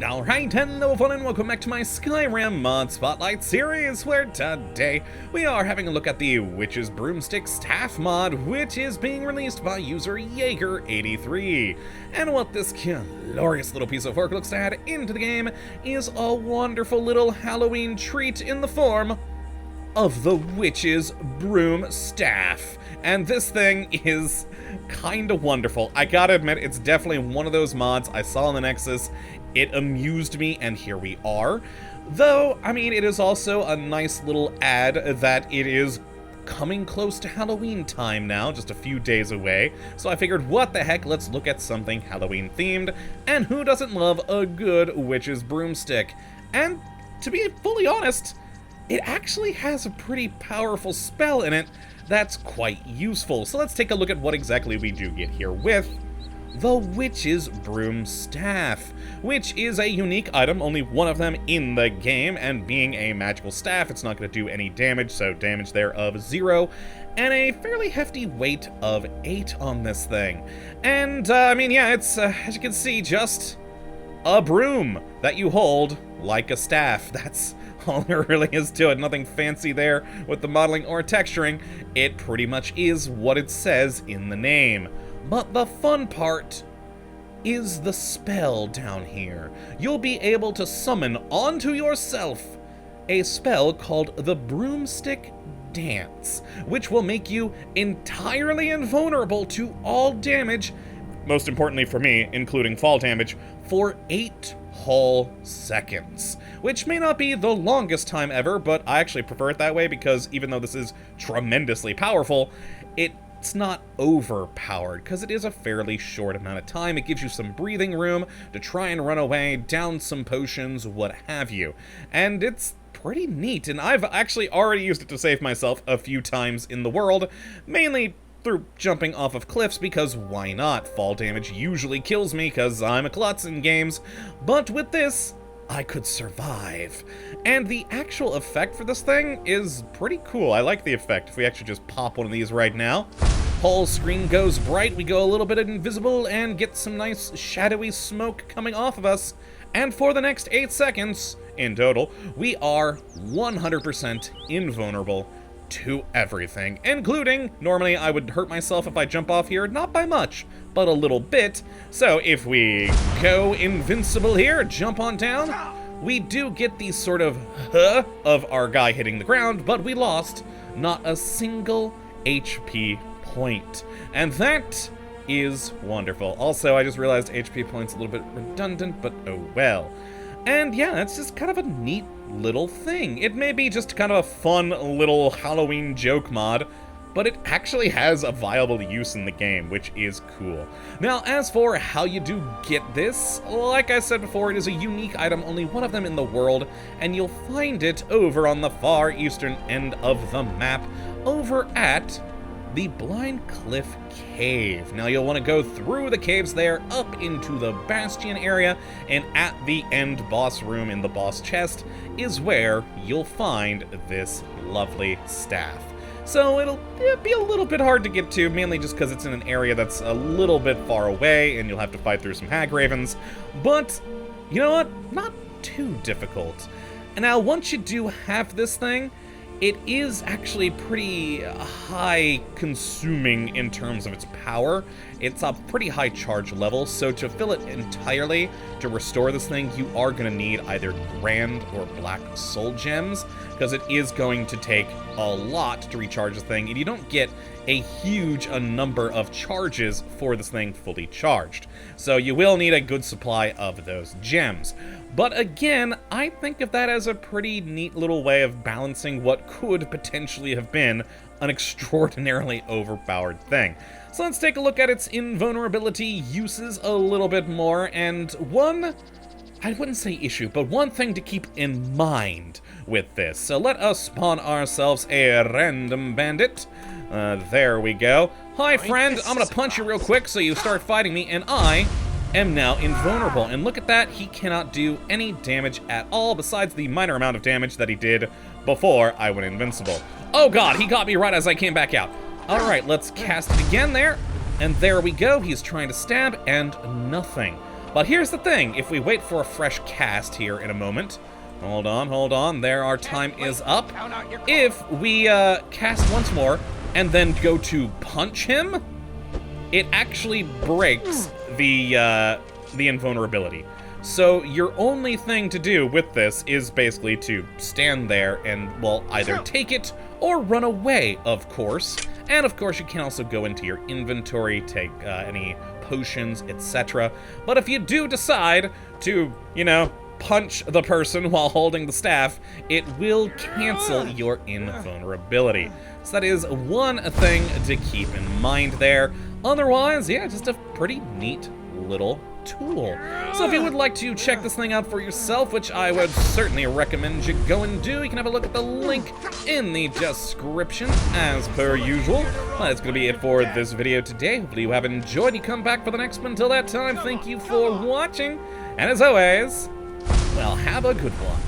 Alright, hello everyone and welcome back to my Skyrim Mod Spotlight series, where today we are having a look at the Witches Broomstick Staff mod, which is being released by user Jaeger83. And what this glorious little piece of work looks to add into the game is a wonderful little Halloween treat in the form of the Witches Broom Staff. And this thing is kinda wonderful. I gotta admit, it's definitely one of those mods I saw in the Nexus. It amused me, and here we are. Though, I mean, it is also a nice little ad that it is coming close to Halloween time now, just a few days away. So I figured, what the heck, let's look at something Halloween themed, and who doesn't love a good witch's broomstick? And to be fully honest, it actually has a pretty powerful spell in it that's quite useful. So let's take a look at what exactly we do get here with the Witches Broom Staff, which is a unique item, only one of them in the game, and being a magical staff, it's not going to do any damage, so damage there of 0, and a fairly hefty weight of 8 on this thing. And, I mean, yeah, it's, as you can see, just a broom that you hold like a staff. That's all there really is to it. Nothing fancy there with the modeling or texturing. It pretty much is what it says in the name. But the fun part is the spell down here. You'll be able to summon onto yourself a spell called the Broomstick Dance, which will make you entirely invulnerable to all damage, most importantly for me, including fall damage, for 8 whole seconds. Which may not be the longest time ever, but I actually prefer it that way because even though this is tremendously powerful, it's not overpowered, because it is a fairly short amount of time. It gives you some breathing room to try and run away, down some potions, what have you. And it's pretty neat, and I've actually already used it to save myself a few times in the world, mainly through jumping off of cliffs, because why not? Fall damage usually kills me, because I'm a klutz in games, but with this, I could survive. And the actual effect for this thing is pretty cool. I like the effect. If we actually just pop one of these right now, whole screen goes bright, we go a little bit invisible, and get some nice shadowy smoke coming off of us. And for the next 8 seconds, in total, we are 100% invulnerable to everything, including, normally I would hurt myself if I jump off here, not by much, but a little bit. So if we go invincible here, jump on down, we do get the sort of of our guy hitting the ground, but we lost not a single HP point. And that is wonderful. Also, I just realized HP point's a little bit redundant, but oh well. And yeah, it's just kind of a neat little thing. It may be just kind of a fun little Halloween joke mod, but it actually has a viable use in the game, which is cool. Now, as for how you do get this, like I said before, it is a unique item, only one of them in the world, and you'll find it over on the far eastern end of the map, over at the Blind Cliff Cave. Now you'll want to go through the caves there, up into the Bastion area, and at the end boss room in the boss chest is where you'll find this lovely staff. So it'll be a little bit hard to get to, mainly just because it's in an area that's a little bit far away, and you'll have to fight through some hag ravens, but you know what? Not too difficult. And now once you do have this thing, it is actually pretty high consuming in terms of its power. It's a pretty high charge level, so to fill it entirely, to restore this thing, you are going to need either Grand or Black Soul Gems, because it is going to take a lot to recharge this thing, and you don't get a huge number of charges for this thing fully charged. So you will need a good supply of those gems. But again, I think of that as a pretty neat little way of balancing what could potentially have been an extraordinarily overpowered thing. So let's take a look at its invulnerability uses a little bit more, and one, I wouldn't say issue, but one thing to keep in mind with this. So let us spawn ourselves a random bandit. There we go. Hi friend, I'm gonna punch you real quick so you start fighting me, and I am now invulnerable. And look at that, he cannot do any damage at all besides the minor amount of damage that he did before I went invincible. Oh god, he got me right as I came back out. Alright, let's cast it again there. And there we go, he's trying to stab, and nothing. But here's the thing, if we wait for a fresh cast here in a moment, hold on, there our time is up. If we cast once more and then go to punch him, it actually breaks the invulnerability. So your only thing to do with this is basically to stand there and, well, either take it or run away, of course. And of course you can also go into your inventory, take any potions, etc. But if you do decide to, you know, punch the person while holding the staff, it will cancel your invulnerability. So that is one thing to keep in mind there. Otherwise, yeah, just a pretty neat little tool. So if you would like to check this thing out for yourself, which I would certainly recommend you go and do, you can have a look at the link in the description as per usual. Well, that's going to be it for this video today. Hopefully you have enjoyed. You come back for the next one. Until that time, thank you for watching, and as always, well, have a good one.